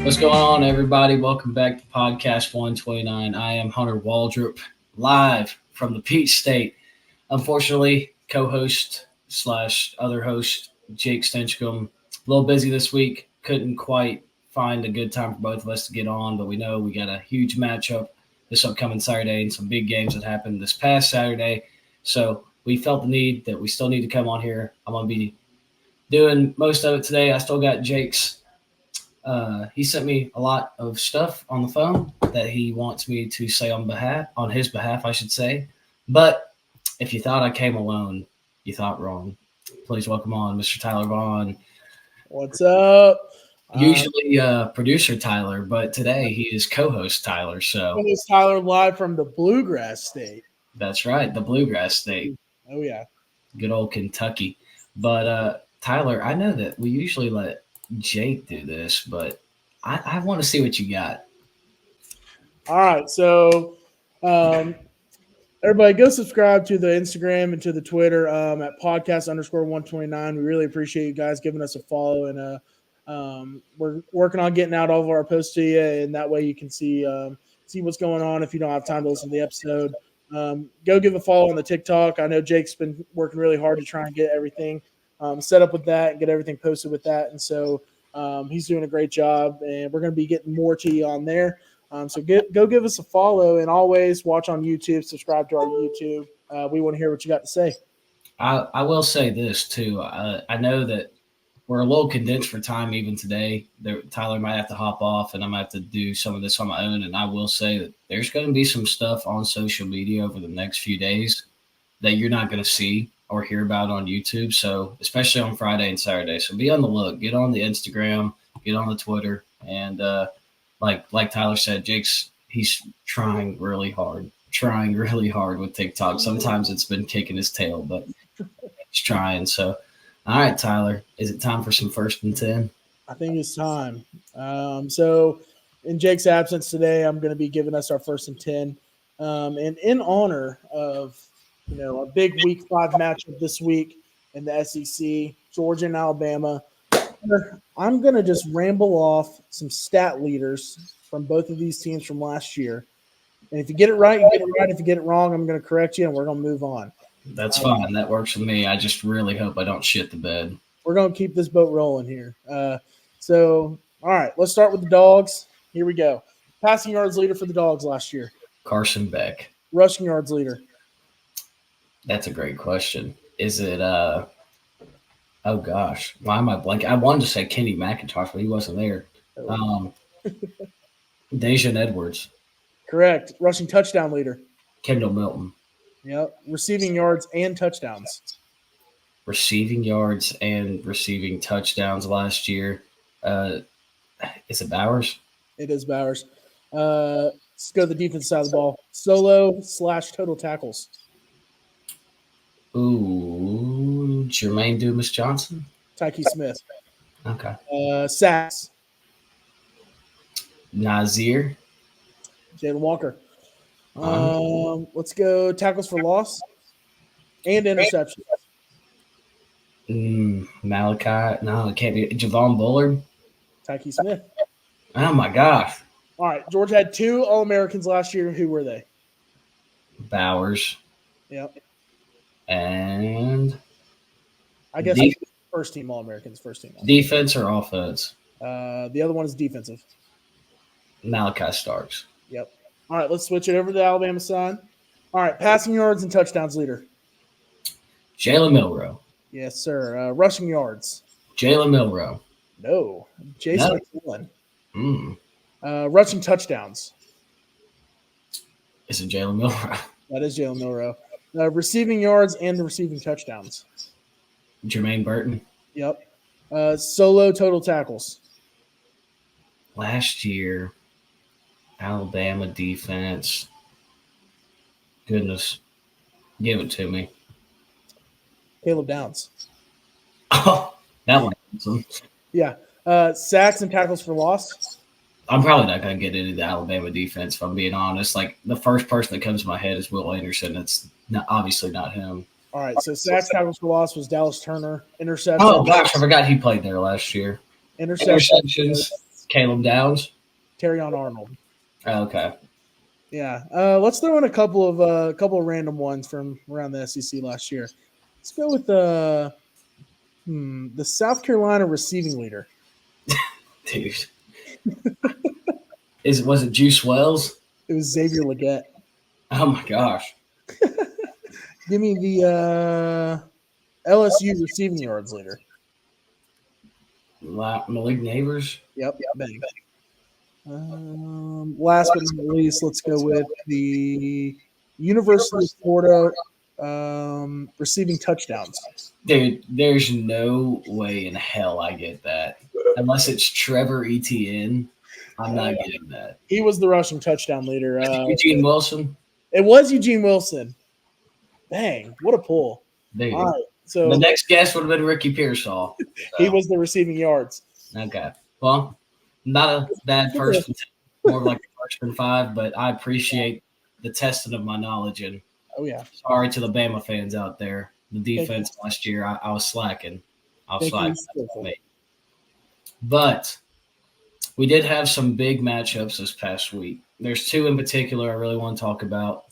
What's going on, everybody? Welcome back to Podcast 129. I am Hunter Waldrop, live from the Peach State. Unfortunately, co-host slash other host Jake Stenchcomb, a little busy this week. Couldn't quite find a good time for both of us to get on, but we know we got a huge matchup this upcoming Saturday and some big games that happened this past Saturday. So we felt the need that we still need to come on here. I'm going to be doing most of it today. I still got Jake's. He sent me a lot of stuff on the phone that he wants me to say on his behalf, I should say. But if you thought I came alone, you thought wrong. Please welcome on Mr. Tyler Vaughn. What's up? Usually producer Tyler, but today he is co-host Tyler. So It's Tyler live from the Bluegrass State. that's right, the Bluegrass State. Oh yeah, good old Kentucky. But Tyler, I know that we usually let Jake do this, but I want to see what you got. All right, so everybody go subscribe to the Instagram and to the Twitter at podcast_129. We really appreciate you guys giving us a follow, and we're working on getting out all of our posts to you, and that way you can see what's going on if you don't have time to listen to the episode. Go give a follow on the TikTok. I know Jake's been working really hard to try and get everything set up with that and get everything posted with that, and so he's doing a great job, and we're going to be getting more to you on there. So go give us a follow, and always watch on YouTube. Subscribe to our YouTube. We want to hear what you got to say. I will say this too. I know that we're a little condensed for time even today. Tyler might have to hop off, and I might have to do some of this on my own. And I will say that there's going to be some stuff on social media over the next few days that you're not going to see or hear about on YouTube. So especially on Friday and Saturday. So be on the look. Get on the Instagram. Get on the Twitter. And like Tyler said, he's trying really hard with TikTok. Sometimes it's been kicking his tail, but he's trying. So, all right, Tyler, is it time for some first and 10? I think it's time. So in Jake's absence today, I'm going to be giving us our first and 10. And in honor of, a big week 5 matchup this week in the SEC, Georgia and Alabama, I'm going to just ramble off some stat leaders from both of these teams from last year. And if you get it right, you get it right. If you get it wrong, I'm going to correct you, and we're going to move on. That's fine. That works for me. I just really hope I don't shit the bed. We're going to keep this boat rolling here. All right, let's start with the Dogs. Here we go. Passing yards leader for the Dogs last year. Carson Beck. Rushing yards leader. That's a great question. Is it oh gosh, why am I blanking? I wanted to say Kenny McIntosh, but he wasn't there. Dejan Edwards. Correct. Rushing touchdown leader. Kendall Milton. Yep. Receiving yards and touchdowns. Receiving yards and receiving touchdowns last year. Is it Bowers? It is Bowers. Let's go to the defense side of the ball. Solo/total tackles. Ooh, Jermaine Dumas-Johnson. Tyke Smith. Okay. Sacks. Nazir. Jalen Walker. Let's go tackles for loss and interceptions. Malachi. No, it can't be. Javon Bullard. Tyke Smith. Oh, my gosh. All right. Georgia had 2 All-Americans last year. Who were they? Bowers. Yep. And I guess first team All-Americans. Defense or offense? The other one is defensive. Malachi Starks. Yep. All right, let's switch it over to the Alabama side. All right, passing yards and touchdowns leader. Jalen Milroe. Yes, sir. Rushing yards. Jalen Milroe. No. Jason McMillan. Rushing touchdowns. Is it Jalen Milroe? That is Jalen Milroe. Receiving yards and receiving touchdowns. Jermaine Burton. Yep. Solo total tackles. Last year, Alabama defense. Goodness. Give it to me. Caleb Downs. Oh, that one. Yeah. Sacks and tackles for loss. I'm probably not going to get into the Alabama defense, if I'm being honest. Like, the first person that comes to my head is Will Anderson. It's obviously not him. All right, so sacks, tackles for loss was Dallas Turner. Interceptions. Oh, gosh, I forgot he played there last year. Interceptions. Caleb Downs. Terrion Arnold. Oh, okay. Yeah. Let's throw in a couple of random ones from around the SEC last year. Let's go with the South Carolina receiving leader. Dude. Was it Juice Wells? It was Xavier Legette. Oh my gosh. Give me the LSU receiving yards leader. Malik Neighbors. Yep. Bang. Last but not least, let's go with the University of Florida receiving touchdowns. Dude, there's no way in hell I get that. Unless it's Trevor Etienne, I'm not getting that. He was the rushing touchdown leader. Eugene Wilson? It was Eugene Wilson. Bang, what a pull. Dude. All right, so The next guess would have been Ricky Pearsall. So. He was the receiving yards. Okay. Well, not a bad first and 10, more like a first and 5, but I appreciate the testing of my knowledge. And Oh, yeah. sorry to the Bama fans out there. The defense last year, I was slacking. I was slacking. But we did have some big matchups this past week. There's two in particular I really want to talk about.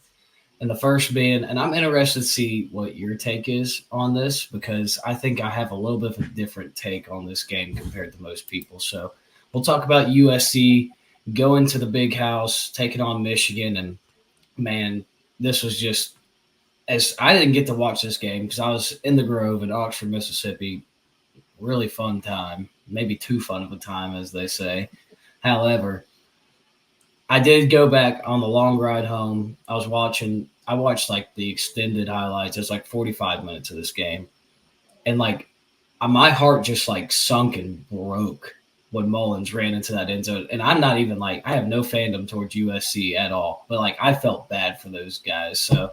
And the first being, and I'm interested to see what your take is on this, because I think I have a little bit of a different take on this game compared to most people. So we'll talk about USC going to the big house, taking on Michigan. And, man, this was just – as I didn't get to watch this game because I was in the Grove in Oxford, Mississippi. Really fun time. Maybe too fun of a time, as they say. However, I did go back on the long ride home. I watched like the extended highlights. It's like 45 minutes of this game. And like my heart just like sunk and broke when Mullins ran into that end zone. And I'm not even like, I have no fandom towards USC at all, but like I felt bad for those guys. So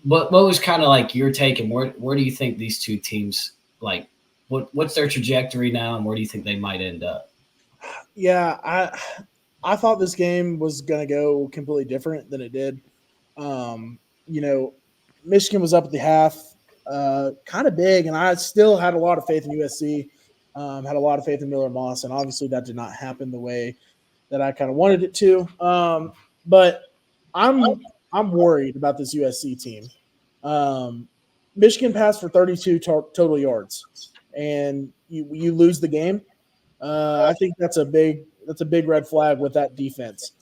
what was kind of like your take, and where do you think these two teams, like what's their trajectory now, and where do you think they might end up? Yeah, I thought this game was going to go completely different than it did. Michigan was up at the half, kind of big, and I still had a lot of faith in USC, had a lot of faith in Miller Moss, and obviously that did not happen the way that I kind of wanted it to. But I'm worried about this USC team. Michigan passed for 32 total yards, and you lose the game. I think that's a big red flag with that defense,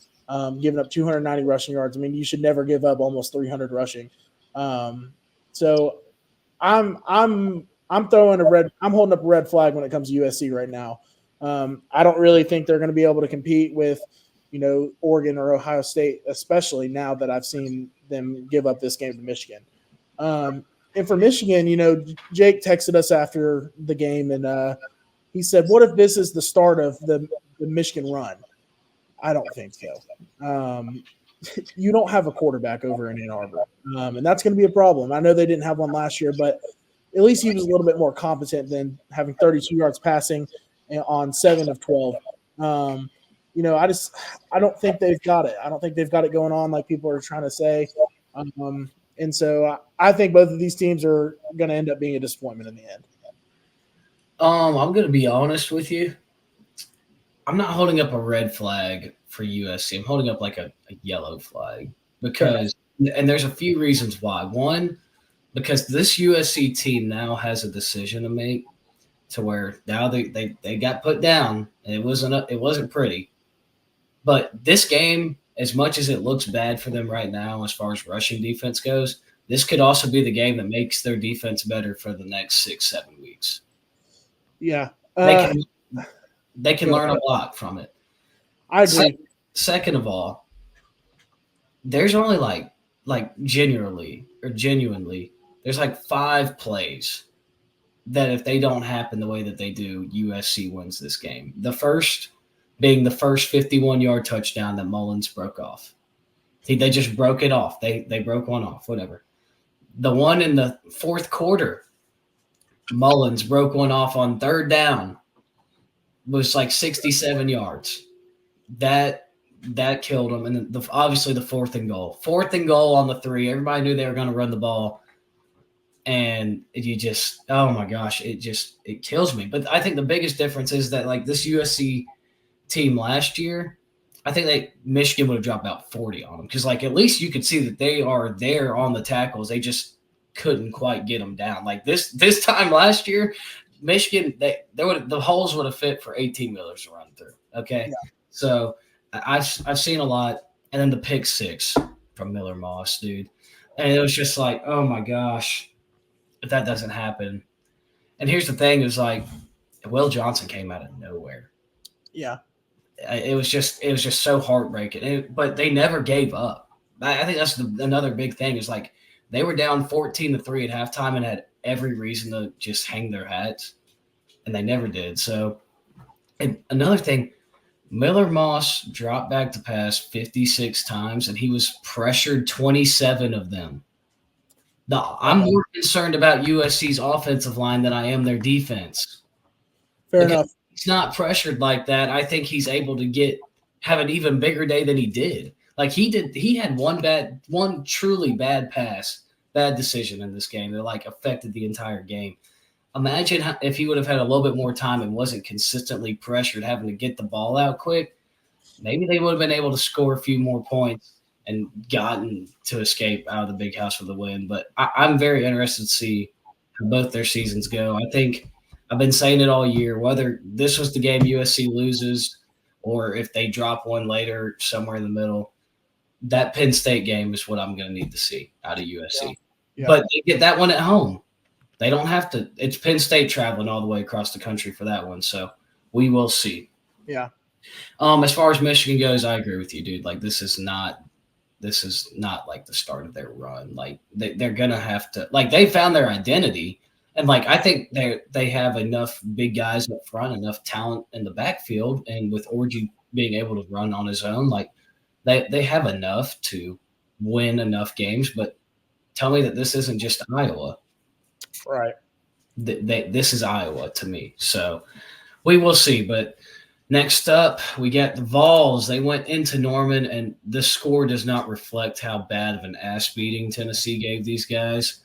giving up 290 rushing yards. I mean, you should never give up almost 300 rushing. So I'm holding up a red flag when it comes to USC right now. I don't really think they're going to be able to compete with, Oregon or Ohio State, especially now that I've seen them give up this game to Michigan. And for Michigan, Jake texted us after the game, and he said, "What if this is the start of the Michigan run?" I don't think so. You don't have a quarterback over in Ann Arbor, and that's going to be a problem. I know they didn't have one last year, but at least he was a little bit more competent than having 32 yards passing on 7 of 12. I don't think they've got it. I don't think they've got it going on like people are trying to say. And so I think both of these teams are going to end up being a disappointment in the end. I'm going to be honest with you. I'm not holding up a red flag for USC. I'm holding up like a yellow flag because – and there's a few reasons why. One, because this USC team now has a decision to make to where now they got put down. And it wasn't pretty. But this game, as much as it looks bad for them right now as far as rushing defense goes, this could also be the game that makes their defense better for the next 6-7 weeks. Yeah. They can learn a lot from it. I agree. Second of all, there's only like genuinely, there's like 5 plays that if they don't happen the way that they do, USC wins this game. The first being the first 51-yard touchdown that Mullins broke off. They just broke it off. They broke one off, whatever. The one in the fourth quarter, Mullins broke one off on 3rd down. Was like 67 yards. That killed them. And obviously the 4th and goal. 4th and goal on the 3. Everybody knew they were going to run the ball. And you just, oh my gosh, it kills me. But I think the biggest difference is that like this USC team last year, I think Michigan would have dropped about 40 on them because, like, at least you could see that they are there on the tackles. They just couldn't quite get them down. Like this time last year, Michigan, the holes would have fit for 18-wheelers to run through. Okay, so I've seen a lot, and then the pick six from Miller Moss, dude, and it was just like, oh my gosh, if that doesn't happen. And here's the thing: is like Will Johnson came out of nowhere. Yeah. It was just so heartbreaking. But they never gave up. I think that's another big thing is like they were down 14-3 at halftime and had every reason to just hang their hats, and they never did. So, and another thing, Miller Moss dropped back to pass 56 times, and he was pressured 27 of them. No, I'm more concerned about USC's offensive line than I am their defense. Fair enough. He's not pressured like that. I think he's able to have an even bigger day than he did. Like he had one truly bad decision in this game that like affected the entire game. Imagine if he would have had a little bit more time and wasn't consistently pressured, having to get the ball out quick. Maybe they would have been able to score a few more points and gotten to escape out of the big house for the win. But I'm very interested to see how both their seasons go. I think I've been saying it all year, whether this was the game USC loses or if they drop one later somewhere in the middle, that Penn State game is what I'm going to need to see out of USC. Yeah. But they get that one at home. They don't have to – it's Penn State traveling all the way across the country for that one. So we will see. Yeah. As far as Michigan goes, I agree with you, dude. Like this is not like the start of their run. Like they're going to have to – like they found their identity. And, like, I think they have enough big guys up front, enough talent in the backfield, and with Orji being able to run on his own, like, they have enough to win enough games. But tell me that this isn't just Iowa. Right. This is Iowa to me. So we will see. But next up, we got the Vols. They went into Norman, and the score does not reflect how bad of an ass beating Tennessee gave these guys.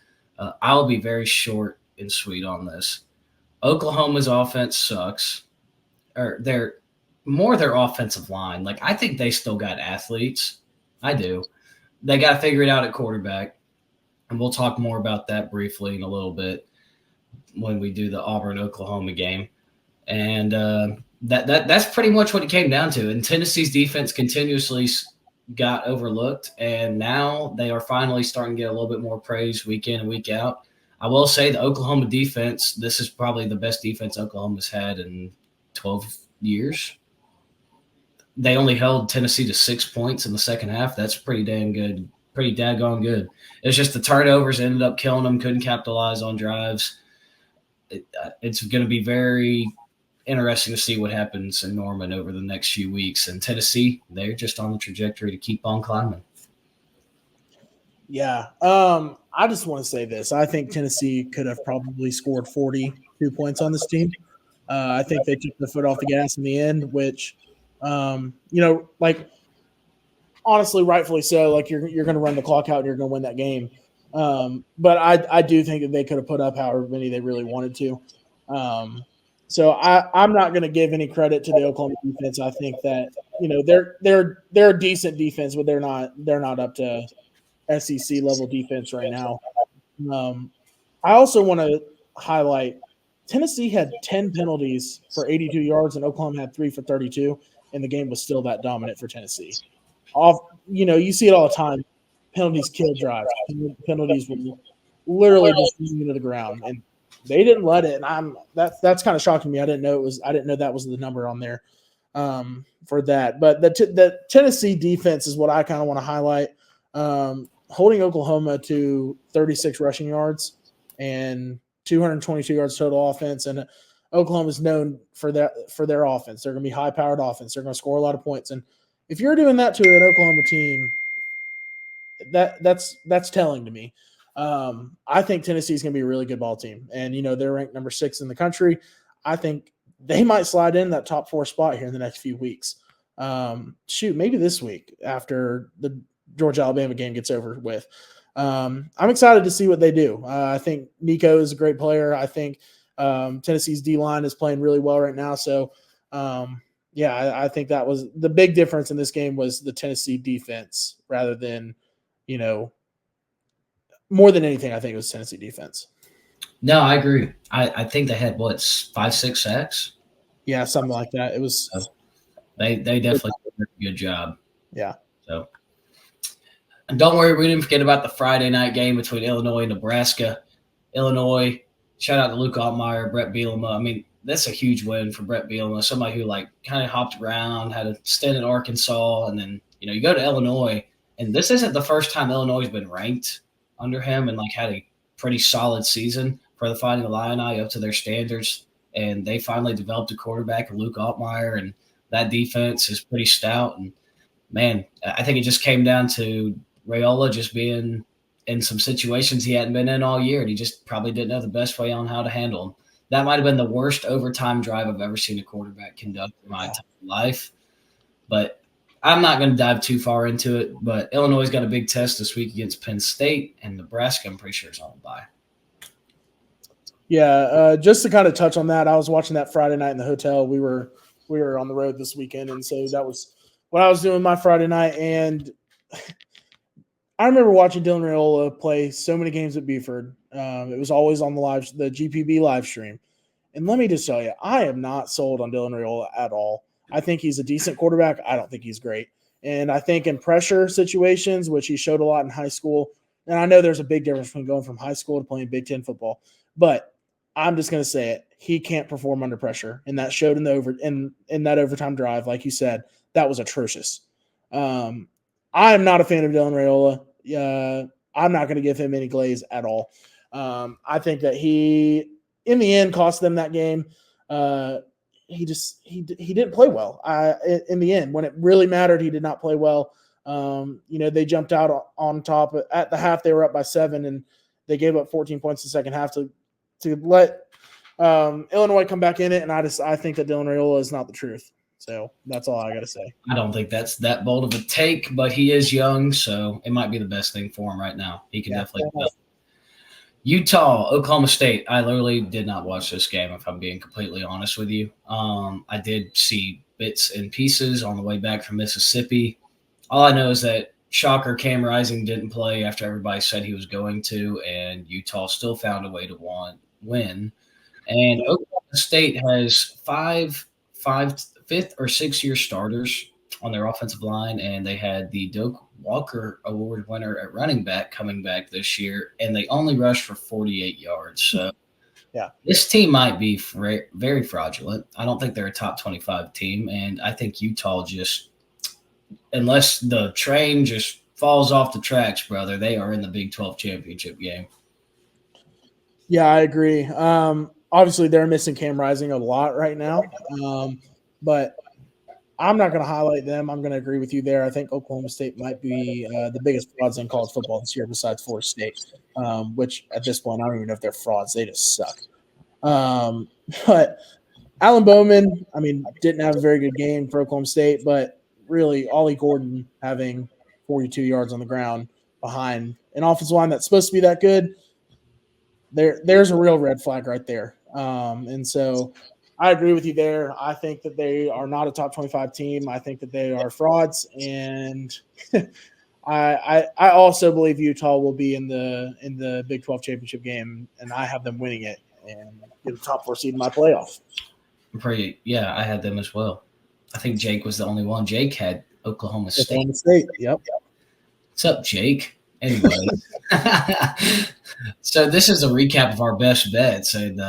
I'll be very short and sweet on this. Oklahoma's offense sucks. Or their offensive line. Like, I think they still got athletes. I do. They got to figure it out at quarterback. And we'll talk more about that briefly in a little bit when we do the Auburn-Oklahoma game. And that's pretty much what it came down to. And Tennessee's defense continuously got overlooked, and now they are finally starting to get a little bit more praise week in and week out. I will say the Oklahoma defense, this is probably the best defense Oklahoma's had in 12 years. They only held Tennessee to 6 points in the second half. That's pretty damn good, pretty daggone good. It was just the turnovers ended up killing them, couldn't capitalize on drives. It's going to be very interesting to see what happens in Norman over the next few weeks. And Tennessee, they're just on the trajectory to keep on climbing. Yeah. I just want to say this. I think Tennessee could have probably scored 42 points on this team. I think they took the foot off the gas in the end, which, like, honestly, rightfully so. Like, you're going to run the clock out and you're going to win that game. But I do think that they could have put up however many they really wanted to. So I'm not going to give any credit to the Oklahoma defense. I think that they're a decent defense, but they're not up to SEC level defense right now. I also want to highlight Tennessee had 10 penalties for 82 yards, and Oklahoma had 3 for 32, and the game was still that dominant for Tennessee. You see it all the time. Penalties kill drives. Penalties will literally just leave you to the ground, and they didn't let it. And that's kind of shocking me. I didn't know that was the number on there for that. But the Tennessee defense is what I kind of want to highlight. Holding Oklahoma to 36 rushing yards and 222 yards total offense, and Oklahoma is known for their offense. They're going to be high-powered offense. They're going to score a lot of points, and if you're doing that to an Oklahoma team, that's telling to me. I think Tennessee is going to be a really good ball team, and they're ranked number 6 in the country. I think they might slide in that top 4 spot here in the next few weeks. Maybe this week after the Georgia-Alabama game gets over with. I'm excited to see what they do. I think Nico is a great player. I think Tennessee's D-line is playing really well right now. So, Yeah, I think that was the big difference in this game was the Tennessee defense rather than, more than anything, I think it was Tennessee defense. No, I agree. I think they had, 5, 6 sacks? Yeah, something like that. It was They definitely did a good job. Yeah. So, and don't worry, we didn't forget about the Friday night game between Illinois and Nebraska. Illinois, shout out to Luke Altmaier, Brett Bielema. I mean, that's a huge win for Brett Bielema, somebody who kind of hopped around, had a stint in Arkansas, and then you go to Illinois, and this isn't the first time Illinois has been ranked under him, and had a pretty solid season for the Fighting Illini up to their standards. And they finally developed a quarterback, Luke Altmaier, and that defense is pretty stout. And man, I think it just came down to Raiola just being in some situations he hadn't been in all year, and he just probably didn't know the best way on how to handle them. That might have been the worst overtime drive I've ever seen a quarterback conduct in my entire life. But I'm not going to dive too far into it. But Illinois got a big test this week against Penn State, and Nebraska, I'm pretty sure, is on a bye. Yeah, just to kind of touch on that, I was watching that Friday night in the hotel. We were on the road this weekend, and so that was what I was doing my Friday night. And I remember watching Dylan Raiola play so many games at Buford. It was always on the GPB live stream. And let me just tell you, I am not sold on Dylan Raiola at all. I think he's a decent quarterback. I don't think he's great. And I think in pressure situations, which he showed a lot in high school, and I know there's a big difference between going from high school to playing Big Ten football, but I'm just going to say it. He can't perform under pressure. And that showed in that overtime drive. Like you said, that was atrocious. I am not a fan of Dylan Raiola. I'm not going to give him any glaze at all. I think that he, in the end, cost them that game. He didn't play well. In the end, when it really mattered, he did not play well. They jumped out on top at the half. They were up by 7, and they gave up 14 points in the second half to let Illinois come back in it. And I think that Dylan Raiola is not the truth. So that's all I got to say. I don't think that's that bold of a take, but he is young, so it might be the best thing for him right now. He can definitely develop. Utah, Oklahoma State. I literally did not watch this game, if I'm being completely honest with you. I did see bits and pieces on the way back from Mississippi. All I know is that shocker, Cam Rising didn't play after everybody said he was going to, and Utah still found a way to win. And Oklahoma State has five fifth or sixth year starters on their offensive line, and they had the Doak Walker Award winner at running back coming back this year, and they only rushed for 48 yards. So this team might be very fraudulent. I don't think they're a top 25 team, and I think Utah just, unless the train just falls off the tracks, brother, they are in the Big 12 championship game. Yeah, I agree. Obviously, they're missing Cam Rising a lot right now, but I'm not going to highlight them. I'm going to agree with you there. I think Oklahoma State might be the biggest frauds in college football this year besides Florida State, which at this point I don't even know if they're frauds. They just suck. But Alan Bowman, didn't have a very good game for Oklahoma State, but really Ollie Gordon having 42 yards on the ground behind an offensive line that's supposed to be that good, there's a real red flag right there. And so I agree with you there. I think that they are not a top 25 team. I think that they are frauds, and I also believe Utah will be in the Big 12 championship game, and I have them winning it and get a top 4 seed in my playoff. I had them as well. I think Jake was the only one. Jake had Oklahoma State. Oklahoma State, yep. What's up, Jake? Anyway, so this is a recap of our best bets, and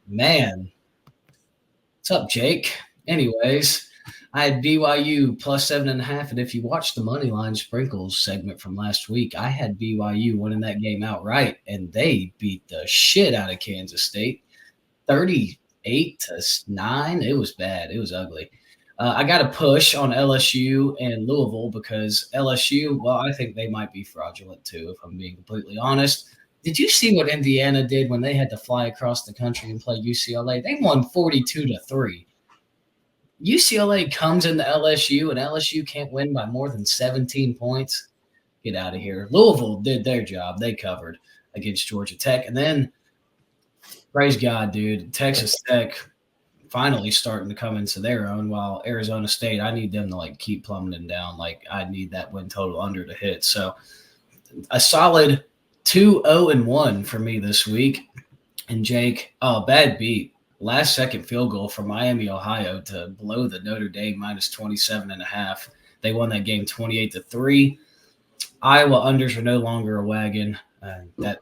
man. What's up, Jake? Anyways, I had BYU plus 7.5, and if you watched the Moneyline Sprinkles segment from last week, I had BYU winning that game outright, and they beat the shit out of Kansas State, 38-9. It was bad. It was ugly. I got a push on LSU and Louisville because LSU, well, I think they might be fraudulent too, if I'm being completely honest. Did you see what Indiana did when they had to fly across the country and play UCLA? They won 42-3. UCLA comes into LSU, and LSU can't win by more than 17 points. Get out of here. Louisville did their job. They covered against Georgia Tech. And then, praise God, dude, Texas Tech finally starting to come into their own, while Arizona State, I need them to like keep plummeting down. Like I need that win total under to hit. So a solid 2-0-1 for me this week. And Jake, bad beat. Last second field goal from Miami, Ohio to blow the Notre Dame minus 27.5. They won that game 28-3. Iowa unders are no longer a wagon. That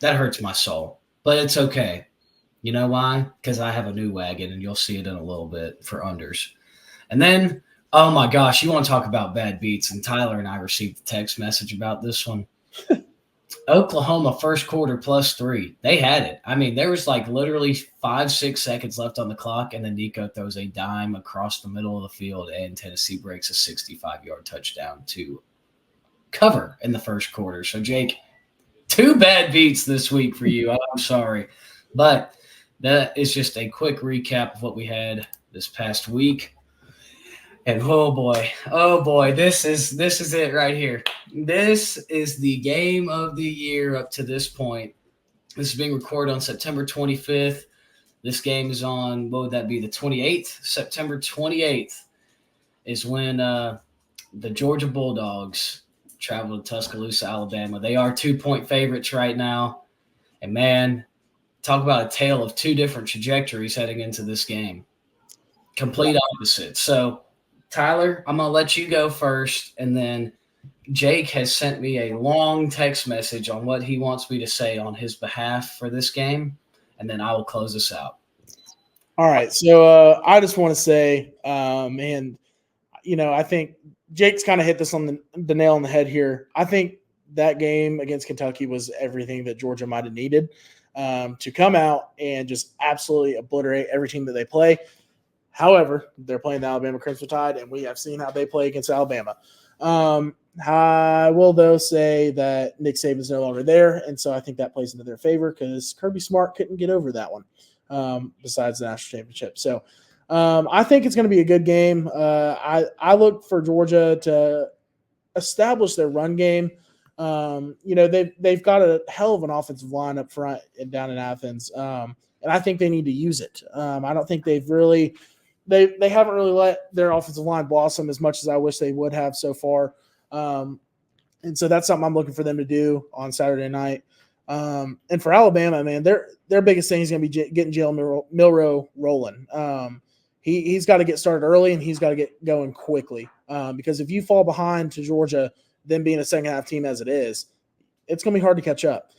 hurts my soul, but it's okay. You know why? Because I have a new wagon, and you'll see it in a little bit for unders. And then, oh my gosh, you want to talk about bad beats? And Tyler and I received a text message about this one. Oklahoma first quarter +3. They had it. I mean, there was like literally 5-6 seconds left on the clock, and then Nico throws a dime across the middle of the field, and Tennessee breaks a 65-yard touchdown to cover in the first quarter. So, Jake, 2 bad beats this week for you. I'm sorry. But that is just a quick recap of what we had this past week. And oh boy, this is it right here. This is the game of the year up to this point. This is being recorded on September 25th. This game is on, what would that be, the 28th? September 28th is when the Georgia Bulldogs travel to Tuscaloosa, Alabama. They are 2-point favorites right now. And man, talk about a tale of 2 different trajectories heading into this game. Complete opposites. So, Tyler, I'm going to let you go first, and then Jake has sent me a long text message on what he wants me to say on his behalf for this game, and then I will close this out. All right, so I just want to say, man, I think Jake's kind of hit this on the nail on the head here. I think that game against Kentucky was everything that Georgia might have needed to come out and just absolutely obliterate every team that they play. However, they're playing the Alabama Crimson Tide, and we have seen how they play against Alabama. I will, though, say that Nick Saban's no longer there, and so I think that plays into their favor because Kirby Smart couldn't get over that one besides the national championship. So I think it's going to be a good game. I look for Georgia to establish their run game. They've got a hell of an offensive line up front and down in Athens, and I think they need to use it. I don't think they've really – they haven't really let their offensive line blossom as much as I wish they would have so far. And so that's something I'm looking for them to do on Saturday night. And for Alabama, man, their biggest thing is going to be getting Jalen Milroe rolling. He's got to get started early, and he's got to get going quickly because if you fall behind to Georgia, them being a second-half team as it is, it's going to be hard to catch up.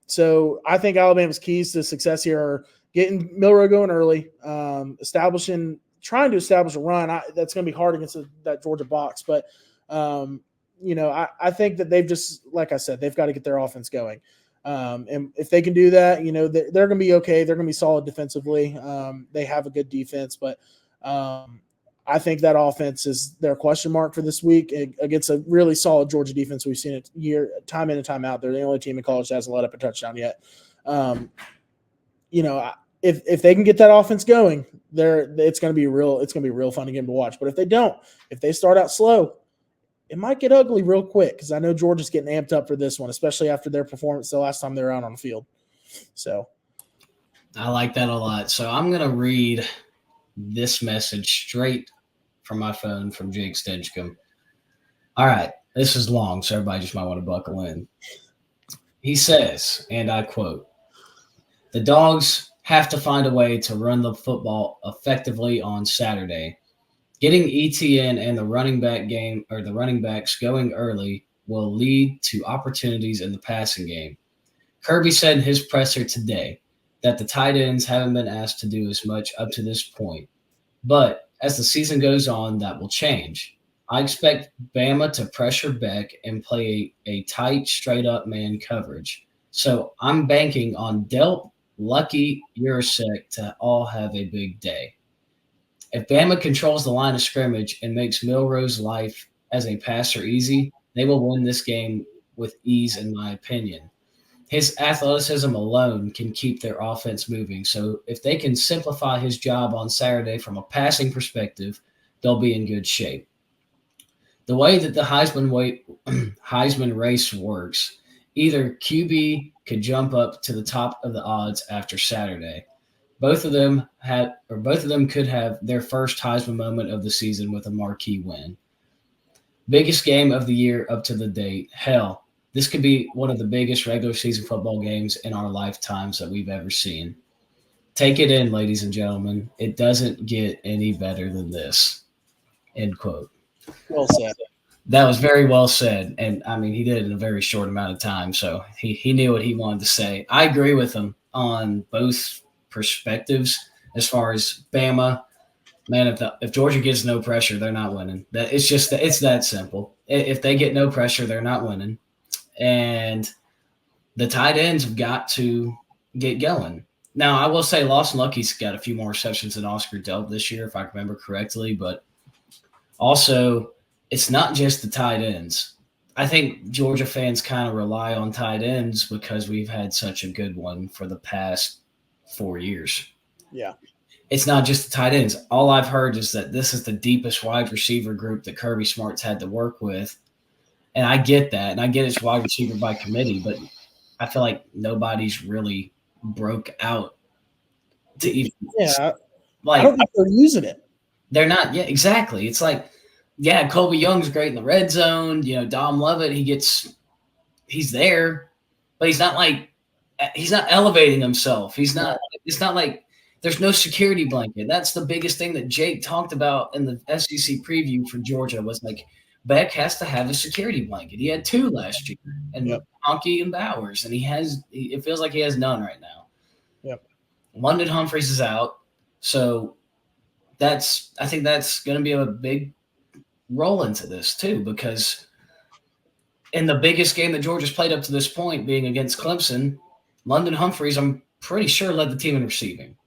So I think Alabama's keys to success here are getting Milroe going early, trying to establish a run. That's going to be hard against that Georgia box. But, I think that they've just, like I said, they've got to get their offense going. And if they can do that, they're going to be okay. They're going to be solid defensively. They have a good defense. But I think that offense is their question mark for this week against a really solid Georgia defense. We've seen it time in and time out. They're the only team in college that hasn't let up a touchdown yet. If they can get that offense going, it's going to be a real fun game to watch. But if they don't, if they start out slow, it might get ugly real quick because I know Georgia's getting amped up for this one, especially after their performance the last time they were out on the field. So I like that a lot. So I'm going to read this message straight from my phone from Jake Stinchcomb. All right, this is long, so everybody just might want to buckle in. He says, and I quote, "The Dogs have to find a way to run the football effectively on Saturday. Getting ETN and the running backs going early will lead to opportunities in the passing game. Kirby said in his presser today that the tight ends haven't been asked to do as much up to this point. But as the season goes on, that will change. I expect Bama to pressure Beck and play a tight, straight-up man coverage. So I'm banking on Delp, Lucky, Urasek to all have a big day. If Bama controls the line of scrimmage and makes Milroe's life as a passer easy, they will win this game with ease, in my opinion. His athleticism alone can keep their offense moving. So if they can simplify his job on Saturday from a passing perspective, they'll be in good shape. The way that the Heisman race works, either QB could jump up to the top of the odds after Saturday. Both of them could have their first Heisman moment of the season with a marquee win. Biggest game of the year up to the date. Hell, this could be one of the biggest regular season football games in our lifetimes that we've ever seen. Take it in, ladies and gentlemen. It doesn't get any better than this. End quote. Well said. That was very well said. And I mean, he did it in a very short amount of time. So he knew what he wanted to say. I agree with him on both perspectives as far as Bama. Man, if Georgia gets no pressure, they're not winning. It's that simple. If they get no pressure, they're not winning. And the tight ends have got to get going. Now, I will say Lawson Lucky's got a few more receptions than Oscar Delp this year, if I remember correctly. But also, it's not just the tight ends. I think Georgia fans kind of rely on tight ends because we've had such a good one for the past 4 years. Yeah. It's not just the tight ends. All I've heard is that this is the deepest wide receiver group that Kirby Smart's had to work with. And I get that. And I get it's wide receiver by committee, but I feel like nobody's really broke out to even I don't think they're using it. They're not. Yeah, exactly. It's like, yeah, Colby Young's great in the red zone. Dom Lovett, he's there, but he's not elevating himself. It's not like there's no security blanket. That's the biggest thing that Jake talked about in the SEC preview for Georgia was like Beck has to have a security blanket. He had 2 last year, and Honky and Bowers, and it feels like he has none right now. Yep. London Humphreys is out, so I think that's going to be a big roll into this too, because in the biggest game that Georgia's played up to this point, being against Clemson, London Humphreys, I'm pretty sure, led the team in receiving.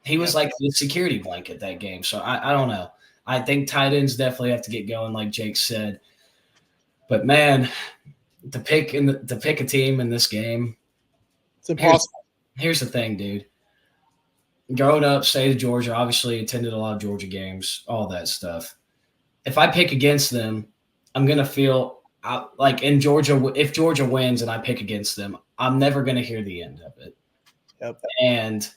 He was like the security blanket that game. So I don't know. I think tight ends definitely have to get going, like Jake said. But man, to pick a team in this game, it's impossible. Here's the thing, dude. Growing up, state of Georgia, obviously attended a lot of Georgia games, all that stuff. If I pick against them, I'm gonna feel like in Georgia. If Georgia wins and I pick against them, I'm never gonna hear the end of it. Yep. And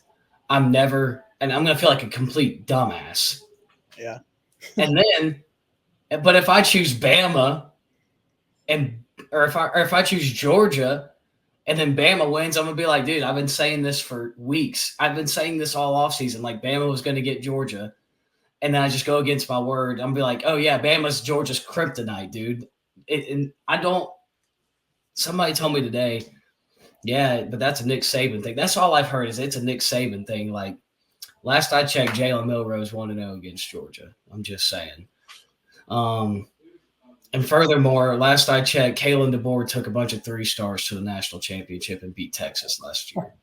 I'm gonna feel like a complete dumbass. Yeah. But if I choose Bama, or if I choose Georgia, and then Bama wins, I'm gonna be like, dude, I've been saying this for weeks. I've been saying this all offseason, like Bama was gonna get Georgia, and then I just go against my word. I'm gonna be like, oh yeah, Bama's Georgia's kryptonite, dude. And I don't. Somebody told me today. Yeah, but that's a Nick Saban thing. That's all I've heard is it's a Nick Saban thing. Like, last I checked, Jalen Milroe 1-0 against Georgia. I'm just saying. And furthermore, last I checked, Kalen DeBoer took a bunch of 3-stars to the national championship and beat Texas last year.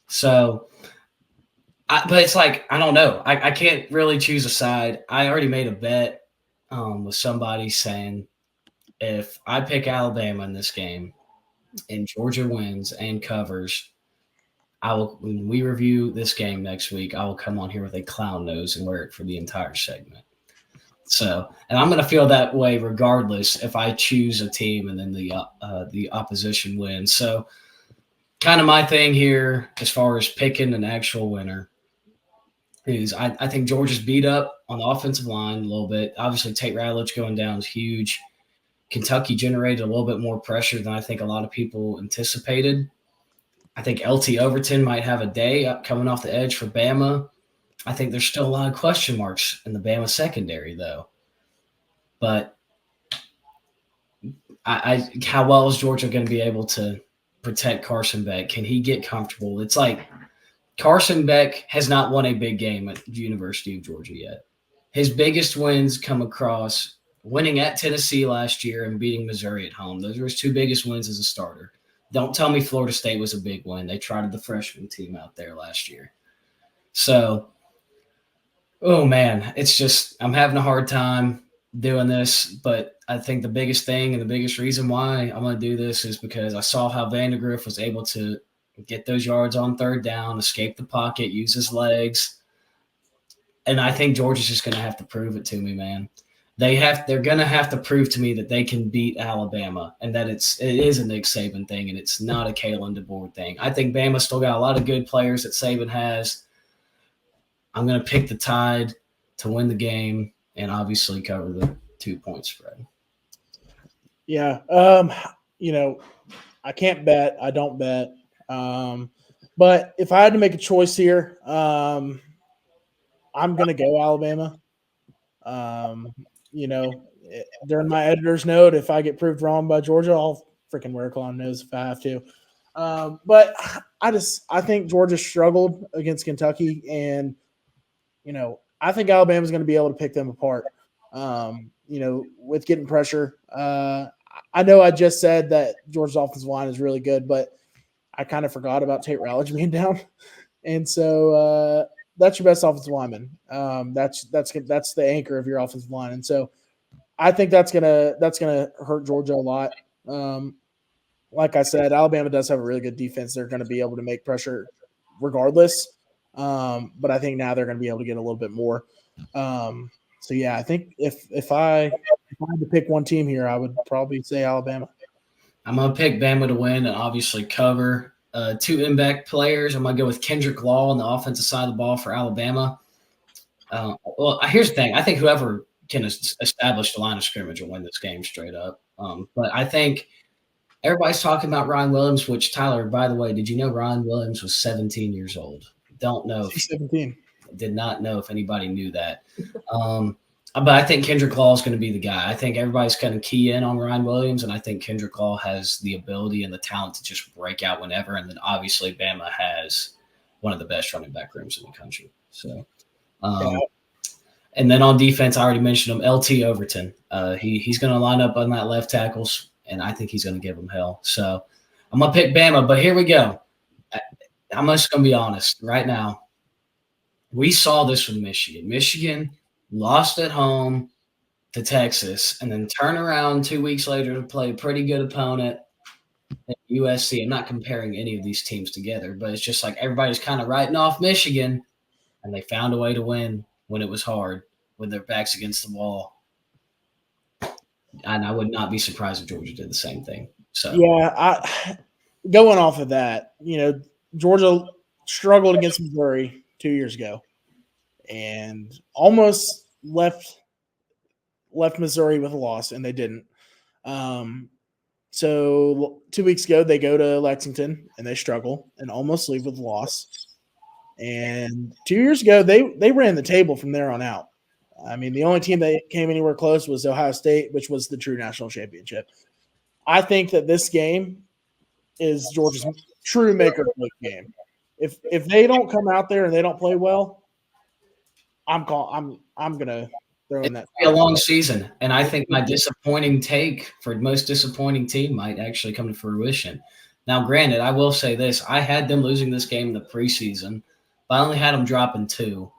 So, but it's like, I don't know. I can't really choose a side. I already made a bet with somebody saying if I pick Alabama in this game, and Georgia wins and covers, when we review this game next week, I will come on here with a clown nose and wear it for the entire segment. So, and I'm going to feel that way regardless if I choose a team and then the opposition wins. So, kind of my thing here as far as picking an actual winner is I think Georgia's beat up on the offensive line a little bit. Obviously, Tate Ratledge going down is huge. Kentucky generated a little bit more pressure than I think a lot of people anticipated. I think LT Overton might have a day up coming off the edge for Bama. I think there's still a lot of question marks in the Bama secondary, though. But how well is Georgia going to be able to protect Carson Beck? Can he get comfortable? It's like Carson Beck has not won a big game at the University of Georgia yet. His biggest wins come across winning at Tennessee last year and beating Missouri at home. Those were his 2 biggest wins as a starter. Don't tell me Florida State was a big win. They trotted the freshman team out there last year. So, oh, man, it's just I'm having a hard time doing this. But I think the biggest thing and the biggest reason why I'm going to do this is because I saw how Vandegrift was able to get those yards on 3rd down, escape the pocket, use his legs. And I think Georgia's just going to have to prove it to me, man. They're going to have to prove to me that they can beat Alabama and that it is a Nick Saban thing and it's not a Kalen DeBoer thing. I think Bama still got a lot of good players that Saban has. I'm going to pick the Tide to win the game and obviously cover the 2-point spread. Yeah. I can't bet. I don't bet. But if I had to make a choice here, I'm going to go Alabama. During my editor's note, if I get proved wrong by Georgia, I'll freaking wear a clown nose if I have to. But I think Georgia struggled against Kentucky, and I think Alabama's going to be able to pick them apart. With getting pressure. I know I just said that Georgia's offensive line is really good, but I kind of forgot about Tate Rowledge being down, and so that's your best offensive lineman. That's the anchor of your offensive line, and so I think that's gonna hurt Georgia a lot. Like I said, Alabama does have a really good defense. They're going to be able to make pressure regardless, but I think now they're going to be able to get a little bit more. So yeah, I think if I had to pick one team here, I would probably say Alabama. I'm gonna pick Bama to win and obviously cover. 2 impact players. I'm gonna go with Kendrick Law on the offensive side of the ball for Alabama. Well, here's the thing. I think whoever can establish the line of scrimmage will win this game straight up. But I think everybody's talking about Ryan Williams, which Tyler, by the way, did you know Ryan Williams was 17 years old? Don't know. He's 17. Did not know if anybody knew that. But I think Kendrick Law is going to be the guy. I think everybody's going to key in on Ryan Williams, and I think Kendrick Law has the ability and the talent to just break out whenever. And then obviously Bama has one of the best running back rooms in the country. So, and then on defense, I already mentioned him, LT Overton. He's going to line up on that left tackles, and I think he's going to give him hell. So I'm going to pick Bama, but here we go. I'm just going to be honest right now. We saw this with Michigan. Michigan lost at home to Texas and then turn around 2 weeks later to play a pretty good opponent at USC. I'm not comparing any of these teams together, but it's just like everybody's kind of writing off Michigan, and they found a way to win when it was hard with their backs against the wall. And I would not be surprised if Georgia did the same thing. So yeah, going off of that, Georgia struggled against Missouri 2 years ago and almost left Missouri with a loss, and they didn't. So 2 weeks ago, they go to Lexington, and they struggle and almost leave with a loss. And 2 years ago, they ran the table from there on out. I mean, the only team that came anywhere close was Ohio State, which was the true national championship. I think that this game is Georgia's true make or break game. If they don't come out there and they don't play well, I'm gonna throw in that. It's a long season, and I think my disappointing take for most disappointing team might actually come to fruition. Now, granted, I will say this: I had them losing this game in the preseason, but I only had them dropping 2.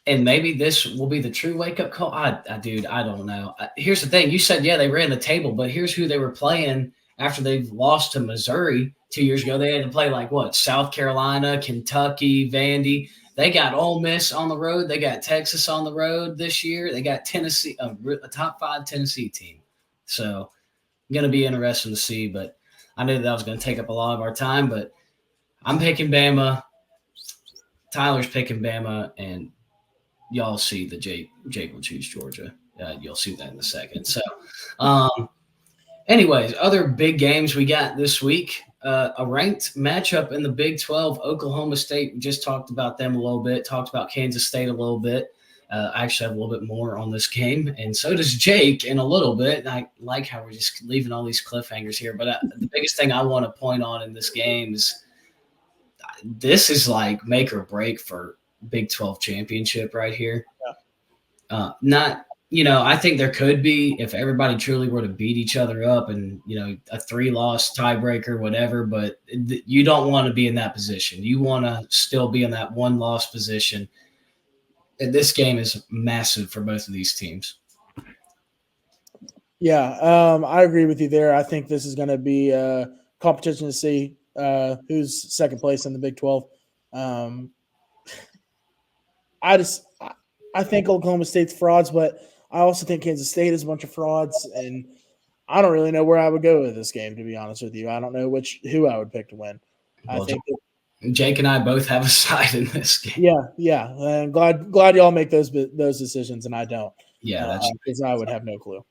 And maybe this will be the true wake-up call. Dude, I don't know. Here's the thing: you said they ran the table, but here's who they were playing after they've lost to Missouri 2 years ago. They had to play South Carolina, Kentucky, Vandy. They got Ole Miss on the road. They got Texas on the road this year. They got Tennessee, a top 5 Tennessee team. So, going to be interesting to see. But I knew that was going to take up a lot of our time. But I'm picking Bama. Tyler's picking Bama, and y'all see that Jake will choose Georgia. You'll see that in a second. So, anyways, other big games we got this week. A ranked matchup in the Big 12, Oklahoma State. We just talked about them a little bit, talked about Kansas State a little bit. I actually have a little bit more on this game, and so does Jake in a little bit. And I like how we're just leaving all these cliffhangers here. But the biggest thing I want to point on in this game is this is like make or break for Big 12 championship right here. I think there could be if everybody truly were to beat each other up and, a 3-loss tiebreaker, whatever, but you don't want to be in that position. You want to still be in that 1-loss position. And this game is massive for both of these teams. Yeah, I agree with you there. I think this is going to be a competition to see who's second place in the Big 12. I think Oklahoma State's frauds, but I also think Kansas State is a bunch of frauds, and I don't really know where I would go with this game, to be honest with you. I don't know who I would pick to win. Jake and I both have a side in this game. Yeah. I'm glad y'all make those decisions, and I don't. Yeah, that's because I would have no clue.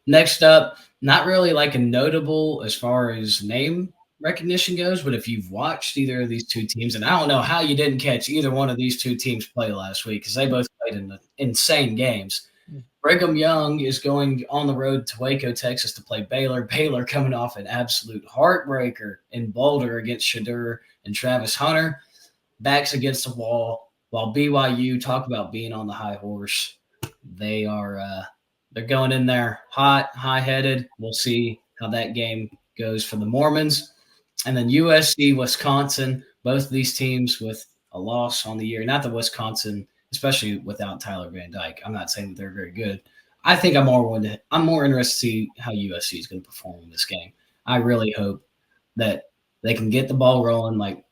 Next up, not really like a notable as far as name recognition goes, but if you've watched either of these two teams, and I don't know how you didn't catch either one of these two teams play last week because they both played in insane games. Brigham Young is going on the road to Waco, Texas to play Baylor. Baylor coming off an absolute heartbreaker in Boulder against Shadur and Travis Hunter. Backs against the wall. While BYU talk about being on the high horse, they are they're going in there hot, high-headed. We'll see how that game goes for the Mormons. And then USC, Wisconsin, both of these teams with a loss on the year. Not that Wisconsin, especially without Tyler Van Dyke. I'm not saying that they're very good. I think I'm more interested to see how USC is going to perform in this game. I really hope that they can get the ball rolling. Like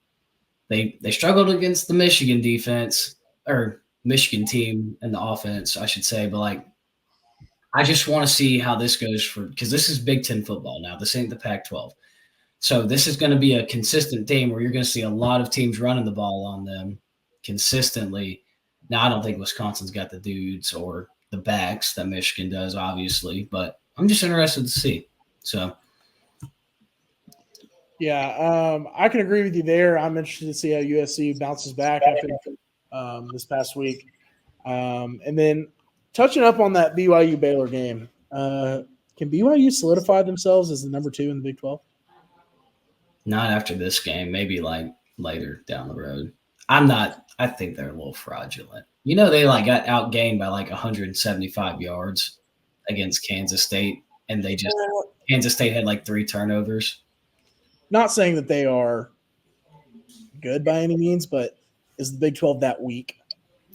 they struggled against the Michigan defense or Michigan team and the offense, I should say. But like, I just want to see how this goes because this is Big Ten football now. This ain't the Pac-12. So this is going to be a consistent team where you're going to see a lot of teams running the ball on them consistently. Now, I don't think Wisconsin's got the dudes or the backs that Michigan does, obviously, but I'm just interested to see. So, yeah, I can agree with you there. I'm interested to see how USC bounces back after this past week. And then touching up on that BYU Baylor game, can BYU solidify themselves as the number 2 in the Big 12? Not after this game, maybe like later down the road. I think they're a little fraudulent. You know, they like got outgained by like 175 yards against Kansas State, and Kansas State had like 3 turnovers. Not saying that they are good by any means, but is the Big 12 that weak?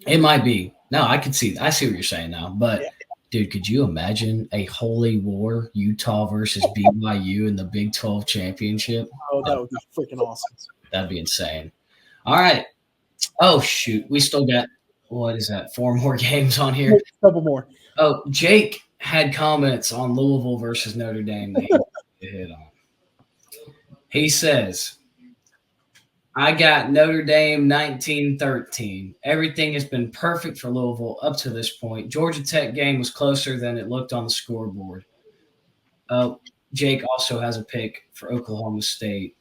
It might be. No, I see what you're saying now. But yeah. Dude, could you imagine a holy war, Utah versus BYU in the Big 12 championship? Oh, that would be freaking awesome. That'd be insane. All right. Oh, shoot. We still got, what is that, 4 more games on here? A couple more. Oh, Jake had comments on Louisville versus Notre Dame that he hit on. He says, I got Notre Dame 19-13. Everything has been perfect for Louisville up to this point. Georgia Tech game was closer than it looked on the scoreboard. Jake also has a pick for Oklahoma State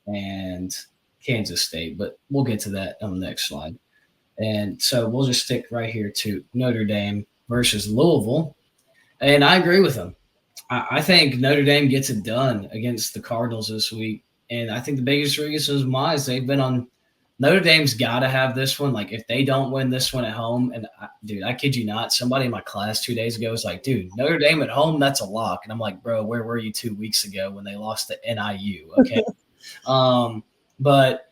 and Kansas State, but we'll get to that on the next slide. And so we'll just stick right here to Notre Dame versus Louisville. And I agree with him. I think Notre Dame gets it done against the Cardinals this week. And I think the biggest reason why is they've been on – Notre Dame's got to have this one. Like, if they don't win this one at home – and, dude, I kid you not, somebody in my class 2 days ago was like, dude, Notre Dame at home, that's a lock. And I'm like, bro, where were you 2 weeks ago when they lost to NIU? Okay. But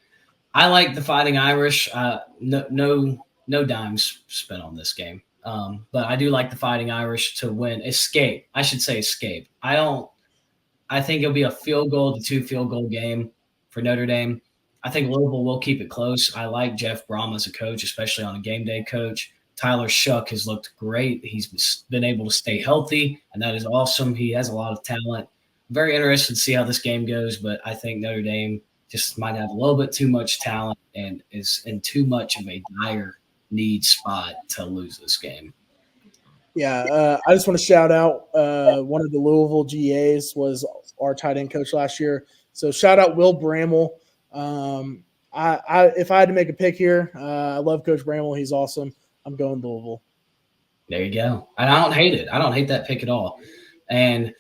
I like the Fighting Irish. No dimes spent on this game. But I do like the Fighting Irish to win. Escape. I should say escape. I think it'll be a field goal to 2 field goal game for Notre Dame. I think Louisville will keep it close. I like Jeff Brom as a coach, especially on a game day coach. Tyler Shuck has looked great. He's been able to stay healthy, and that is awesome. He has a lot of talent. I'm very interested to see how this game goes, but I think Notre Dame just might have a little bit too much talent and is in too much of a dire need spot to lose this game. Yeah, I just want to shout out one of the Louisville GAs was our tight end coach last year. So shout out Will Bramwell. If I had to make a pick here, I love Coach Bramwell. He's awesome. I'm going Louisville. There you go. And I don't hate it. I don't hate that pick at all. And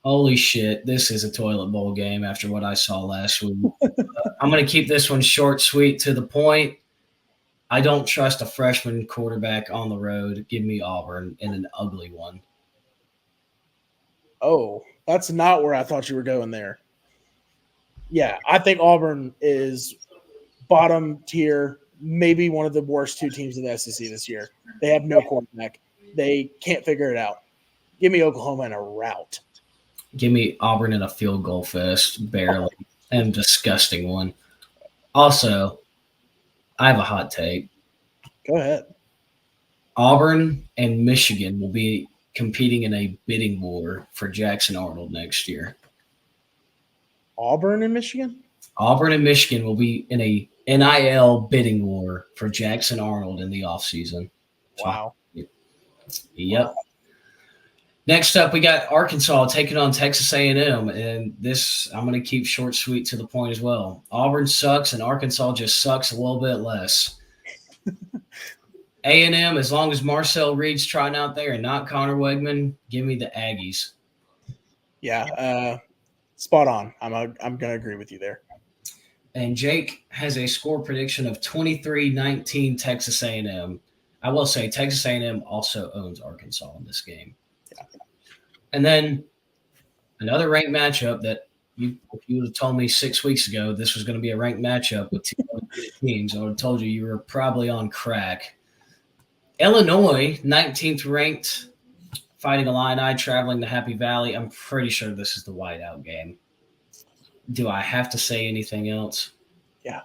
holy shit, this is a toilet bowl game after what I saw last week. I'm going to keep this one short, sweet, to the point. I don't trust a freshman quarterback on the road. Give me Auburn in an ugly one. Oh, that's not where I thought you were going there. Yeah, I think Auburn is bottom tier, maybe one of the worst 2 teams in the SEC this year. They have no quarterback. They can't figure it out. Give me Oklahoma in a rout. Give me Auburn in a field goal fest, barely, and disgusting one. Also, I have a hot take. Go ahead. Auburn and Michigan will be competing in a bidding war for Jackson Arnold next year. Auburn and Michigan? Auburn and Michigan will be in a NIL bidding war for Jackson Arnold in the offseason. Wow. Yep. Wow. Next up, we got Arkansas taking on Texas A&M, and this I'm going to keep short, sweet, to the point as well. Auburn sucks, and Arkansas just sucks a little bit less. A&M, as long as Marcel Reed's trying out there and not Connor Wegman, give me the Aggies. Yeah, spot on. I'm going to agree with you there. And Jake has a score prediction of 23-19 Texas A&M. I will say Texas A&M also owns Arkansas in this game. Yeah. And then another ranked matchup that if you would have told me 6 weeks ago this was going to be a ranked matchup with two teams, I would have told you were probably on crack. Illinois, 19th ranked, fighting Illini, traveling to Happy Valley. I'm pretty sure this is the whiteout game. Do I have to say anything else? Yeah.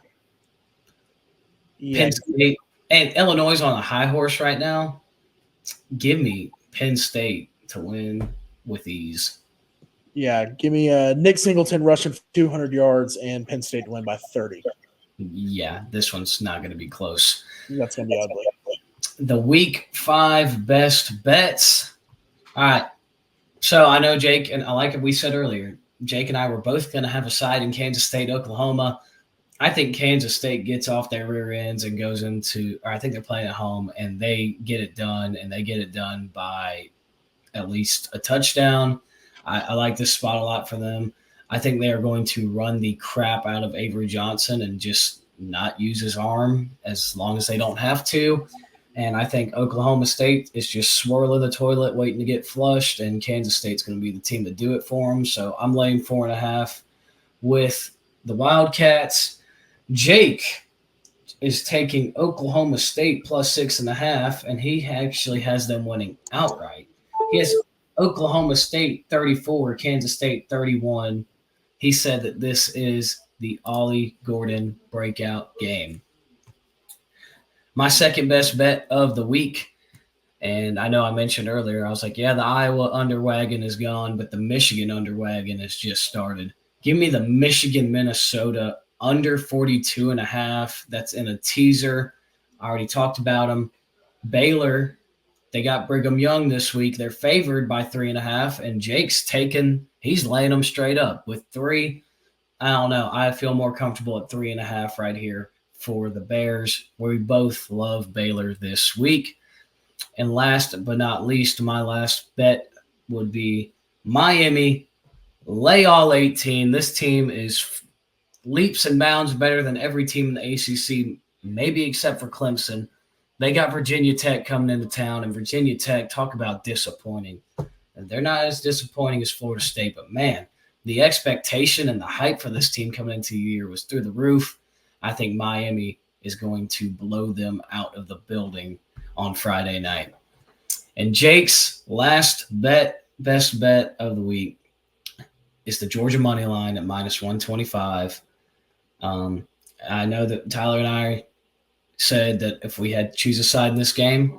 Penn State. And Illinois is on a high horse right now. Give me Penn State to win with ease. Yeah, give me Nick Singleton rushing 200 yards and Penn State to win by 30. Yeah, this one's not going to be close. That's going to be ugly. The week 5 best bets. All right. So I know Jake, and I like what we said earlier, Jake and I were both going to have a side in Kansas State, Oklahoma. I think Kansas State gets off their rear ends and goes into – or I think they're playing at home, and they get it done, and they get it done by at least a touchdown. I like this spot a lot for them. I think they are going to run the crap out of Avery Johnson and just not use his arm as long as they don't have to. And I think Oklahoma State is just swirling the toilet, waiting to get flushed, and Kansas State's going to be the team to do it for them. So I'm laying 4.5 with the Wildcats. Jake is taking Oklahoma State plus 6.5, and he actually has them winning outright. He has Oklahoma State 34, Kansas State 31. He said that this is the Ollie Gordon breakout game. My second best bet of the week, and I know I mentioned earlier, I was like, yeah, the Iowa underwagon is gone, but the Michigan underwagon has just started. Give me the Michigan-Minnesota under 42.5. That's in a teaser. I already talked about them. Baylor, they got Brigham Young this week. They're favored by 3.5, and Jake's he's laying them straight up with 3. I don't know. I feel more comfortable at 3.5 right here for the Bears, where we both love Baylor this week. And last but not least, my last bet would be Miami, lay all 18. This team is leaps and bounds better than every team in the ACC, maybe except for Clemson. They got Virginia Tech coming into town, and Virginia Tech, talk about disappointing. And they're not as disappointing as Florida State, but man, the expectation and the hype for this team coming into the year was through the roof. I think Miami is going to blow them out of the building on Friday night. And Jake's last best bet of the week is the Georgia money line at minus 125. I know that Tyler and I said that if we had to choose a side in this game,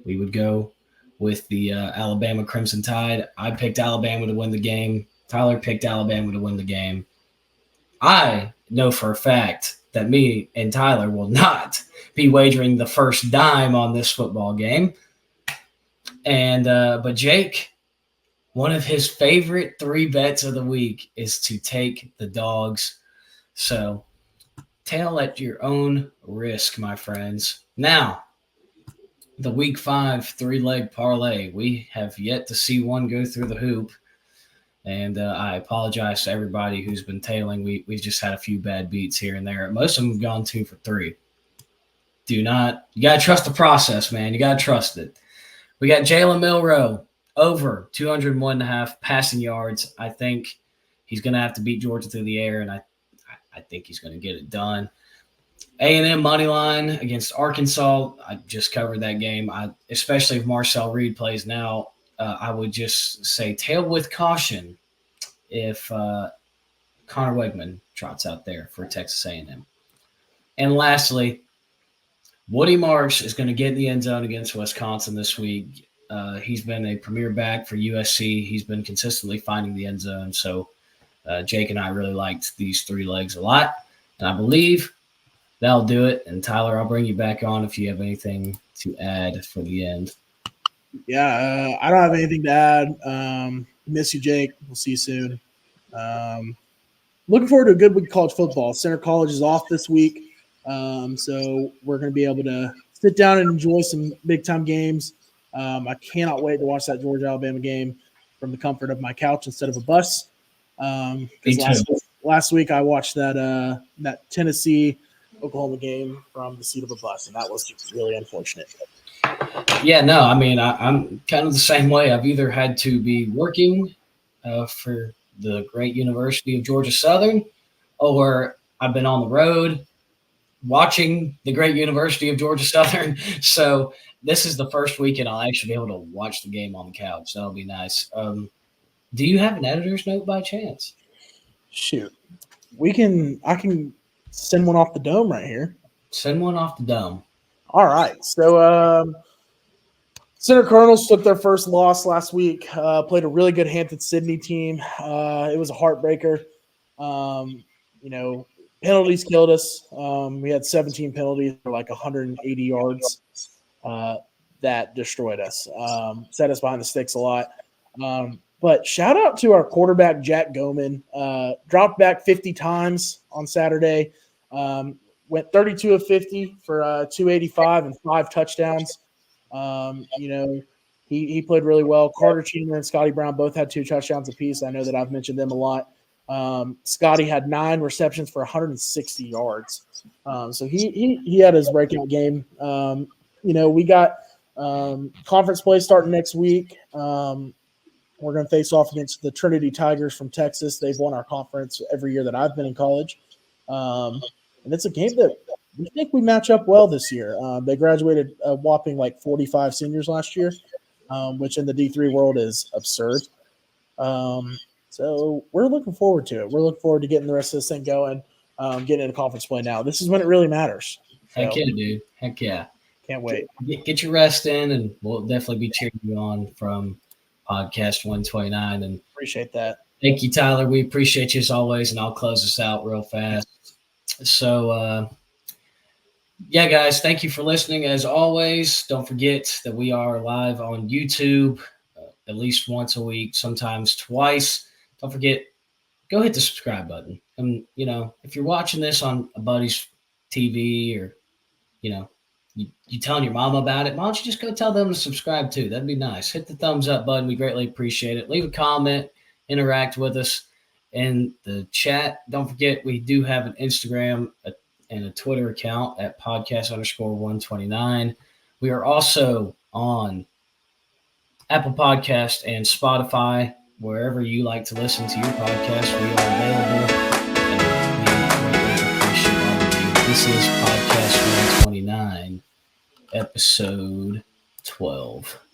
we would go with the Alabama Crimson Tide. I picked Alabama to win the game. Tyler picked Alabama to win the game. I know for a fact that me and Tyler will not be wagering the first dime on this football game. And but Jake, one of his favorite 3 bets of the week is to take the dogs. So tail at your own risk, my friends. Now, the week 5 3-leg parlay. We have yet to see one go through the hoop. And I apologize to everybody who's been tailing. We've just had a few bad beats here and there. Most of them have gone 2 for 3. You got to trust the process, man. You got to trust it. We got Jalen Milroe over 201.5 passing yards. I think he's going to have to beat Georgia through the air, and I think he's going to get it done. A&M money line against Arkansas. I just covered that game. Especially if Marcel Reed plays now, I would just say tail with caution if Connor Wegman trots out there for Texas A&M. And lastly, Woody Marsh is going to get in the end zone against Wisconsin this week. He's been a premier back for USC. He's been consistently finding the end zone. So Jake and I really liked these 3 legs a lot, and I believe that'll do it. And Tyler, I'll bring you back on if you have anything to add for the end. Yeah, I don't have anything to add. Miss you, Jake. We'll see you soon. Looking forward to a good week of college football. Center College is off this week, so we're going to be able to sit down and enjoy some big-time games. I cannot wait to watch that Georgia-Alabama game from the comfort of my couch instead of a bus. Last week I watched that Tennessee-Oklahoma game from the seat of a bus, and that was really unfortunate. Yeah, no, I mean, I'm kind of the same way. I've either had to be working for the great University of Georgia Southern, or I've been on the road watching the great University of Georgia Southern. So this is the first weekend I'll actually be able to watch the game on the couch. That'll be nice. Do you have an editor's note by chance? Shoot. I can send one off the dome right here. Send one off the dome. All right. So Center Cardinals took their first loss last week, played a really good Hampton-Sydney team. It was a heartbreaker. Penalties killed us. We had 17 penalties for like 180 yards that destroyed us, set us behind the sticks a lot. But shout out to our quarterback, Jack Goman. Dropped back 50 times on Saturday. Went 32 of 50 for 285 and 5 touchdowns. He played really well. Carter Chandler and Scotty Brown both had 2 touchdowns apiece. I know that I've mentioned them a lot. Scotty had 9 receptions for 160 yards. So he had his breakout game. We got conference play starting next week. We're going to face off against the Trinity Tigers from Texas. They've won our conference every year that I've been in college. And it's a game that we think we match up well this year. They graduated a whopping like 45 seniors last year, which in the D3 world is absurd. So we're looking forward to it. We're looking forward to getting the rest of this thing going, getting into conference play now. This is when it really matters. Heck yeah, dude. Heck yeah. Can't wait. Get your rest in, and we'll definitely be cheering you on from Podcast 129. And appreciate that. Thank you, Tyler. We appreciate you as always, and I'll close this out real fast. So, yeah, guys, thank you for listening. As always, don't forget that we are live on YouTube at least once a week, sometimes twice. Don't forget, go hit the subscribe button. And, if you're watching this on a buddy's TV or, you telling your mom about it, why don't you just go tell them to subscribe too? That'd be nice. Hit the thumbs up button. We greatly appreciate it. Leave a comment, interact with us in the chat. Don't forget, we do have an Instagram and a Twitter account at podcast_129. We are also on Apple Podcast and Spotify. Wherever you like to listen to your podcast, we are available. And we greatly appreciate all of you. This is Podcast 129, episode 12.